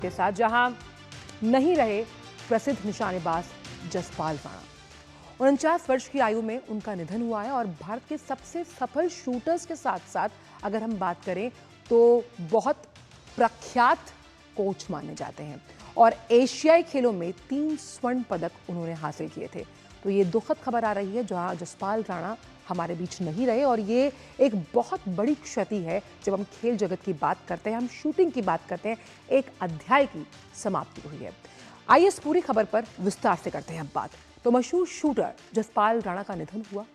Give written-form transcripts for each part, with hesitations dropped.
के साथ, जहां नहीं रहे प्रसिद्ध निशानेबाज जसपाल राणा। 49 वर्ष की आयु में उनका निधन हुआ है और भारत के सबसे सफल शूटर्स के साथ साथ अगर हम बात करें तो बहुत प्रख्यात कोच माने जाते हैं और एशियाई खेलों में 3 स्वर्ण पदक उन्होंने हासिल किए थे। तो ये दुखद खबर आ रही है जहां जसपाल राणा हमारे बीच नहीं रहे और ये एक बहुत बड़ी क्षति है। जब हम खेल जगत की बात करते हैं, हम शूटिंग की बात करते हैं, एक अध्याय की समाप्ति हुई है। आइए इस पूरी खबर पर विस्तार से करते हैं अब बात। तो मशहूर शूटर जसपाल राणा का निधन हुआ।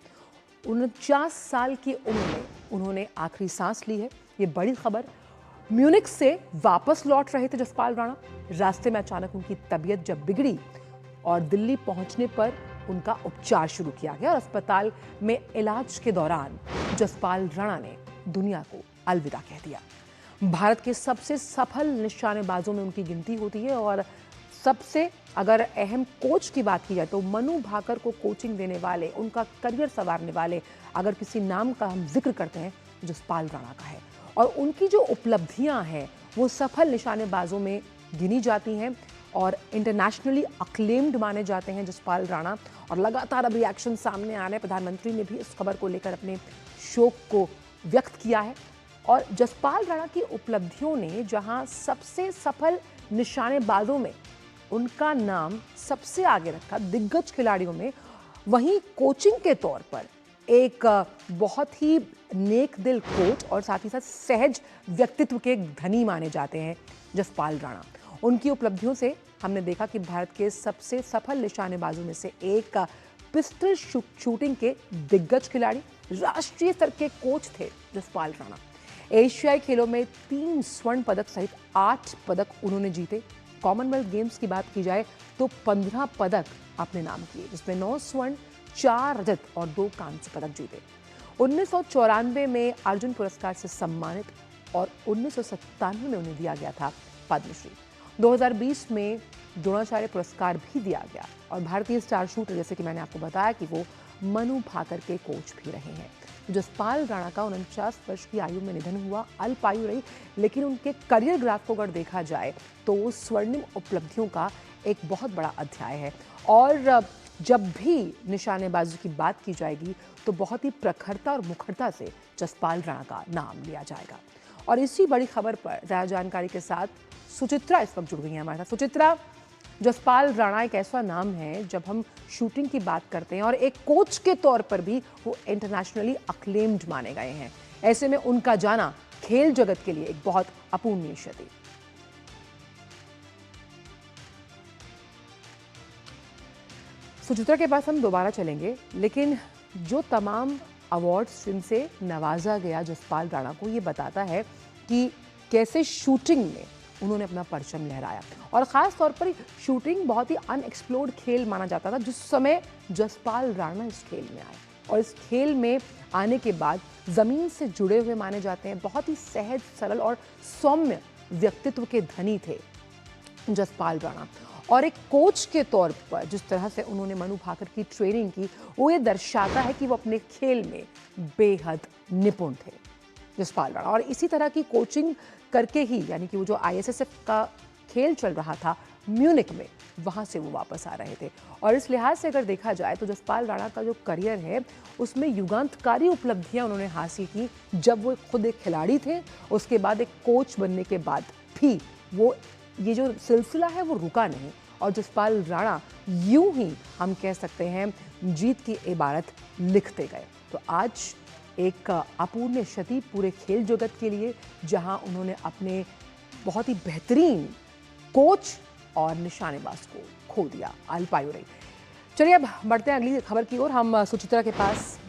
49 साल की उम्र में उन्होंने आखिरी सांस ली है। ये बड़ी खबर। म्यूनिख से वापस लौट रहे थे जसपाल राणा। रास्ते में अचानक उनकी तबीयत जब बिगड़ी और दिल्ली पहुंचने पर उनका उपचार शुरू किया गया और अस्पताल में इलाज के दौरान जसपाल राणा ने दुनिया को अलविदा कह दिया। भारत के सबसे सफल निशानेबाजों में उनकी गिनती होती है और सबसे अगर अहम कोच की बात की जाए तो मनु भाकर को कोचिंग देने वाले, उनका करियर संवारने वाले अगर किसी नाम का हम जिक्र करते हैं जसपाल राणा का है। और उनकी जो उपलब्धियां हैं वो सफल निशानेबाजों में गिनी जाती हैं और इंटरनेशनली अक्लेम्ड माने जाते हैं जसपाल राणा। और लगातार अब रिएक्शन सामने आ रहे हैं। प्रधानमंत्री ने भी इस खबर को लेकर अपने शोक को व्यक्त किया है। और जसपाल राणा की उपलब्धियों ने जहां सबसे सफल निशानेबाजों में उनका नाम सबसे आगे रखा, दिग्गज खिलाड़ियों में, वहीं कोचिंग के तौर पर एक बहुत ही नेक दिल कोच और साथ ही साथ सहज व्यक्तित्व के धनी माने जाते हैं जसपाल राणा। उनकी उपलब्धियों से हमने देखा कि भारत के सबसे सफल निशानेबाजों में से एक, पिस्टल शूटिंग के दिग्गज खिलाड़ी, राष्ट्रीय स्तर के कोच थे जसपाल राणा। एशियाई खेलों में 3 स्वर्ण पदक सहित 8 पदक उन्होंने जीते। कॉमनवेल्थ गेम्स की बात की जाए तो 15 पदक अपने नाम किए, जिसमें 9 स्वर्ण, 4 रजत और 2 कांस्य पदक जीते। 1994 में अर्जुन पुरस्कार से सम्मानित और 1997 में उन्हें दिया गया था पद्मश्री। 2020 में द्रोणाचार्य पुरस्कार भी दिया गया और भारतीय स्टार शूटर, जैसे कि मैंने आपको बताया कि वो मनु भाकर के कोच भी रहे हैं। जसपाल राणा का 49 वर्ष की आयु में निधन हुआ। अल्प आयु रही, लेकिन उनके करियर ग्राफ को अगर देखा जाए तो वो स्वर्णिम उपलब्धियों का एक बहुत बड़ा अध्याय है। और जब भी निशानेबाजी की बात की जाएगी तो बहुत ही प्रखरता और मुखरता से जसपाल राणा का नाम लिया जाएगा। और इसी बड़ी खबर पर ज़्यादा जानकारी के साथ सुचित्रा इस वक्त जुड़ गई हैं हमारे साथ। सुचित्रा, जसपाल राणा एक ऐसा नाम है, जब हम शूटिंग की बात करते हैं और एक कोच के तौर पर भी वो इंटरनेशनली अक्लेम्ड माने गए हैं। ऐसे में उनका जाना खेल जगत के लिए एक बहुत अपूर्णीय क्षति। सुचित्रा के पास हम दोबारा चलेंगे, लेकिन जो तमाम अवार्ड्स जिनसे नवाजा गया जसपाल राणा को, ये बताता है कि कैसे शूटिंग में उन्होंने अपना परचम लहराया। और ख़ास तौर पर शूटिंग बहुत ही अनएक्सप्लोर्ड खेल माना जाता था जिस समय जसपाल राणा इस खेल में आए। और इस खेल में आने के बाद ज़मीन से जुड़े हुए माने जाते हैं। बहुत ही सहज, सरल और सौम्य व्यक्तित्व के धनी थे जसपाल राणा। और एक कोच के तौर पर जिस तरह से उन्होंने मनु भाकर की ट्रेनिंग की, वो ये दर्शाता है कि वो अपने खेल में बेहद निपुण थे जसपाल राणा। और इसी तरह की कोचिंग करके ही, यानी कि वो जो ISSF का खेल चल रहा था म्यूनिख में, वहाँ से वो वापस आ रहे थे। और इस लिहाज से अगर देखा जाए तो जसपाल राणा का जो करियर है उसमें युगांतकारी उपलब्धियां उन्होंने हासिल की। जब वो खुद एक खिलाड़ी थे, उसके बाद एक कोच बनने के बाद भी वो ये जो सिलसिला है वो रुका नहीं। और जसपाल राणा यूं ही हम कह सकते हैं जीत की इबारत लिखते गए। तो आज एक अपूर्णीय क्षति पूरे खेल जगत के लिए, जहां उन्होंने अपने बहुत ही बेहतरीन कोच और निशानेबाज को खो दिया। अल्प आयु रही। चलिए अब बढ़ते हैं अगली खबर की ओर। हम सुचित्रा के पास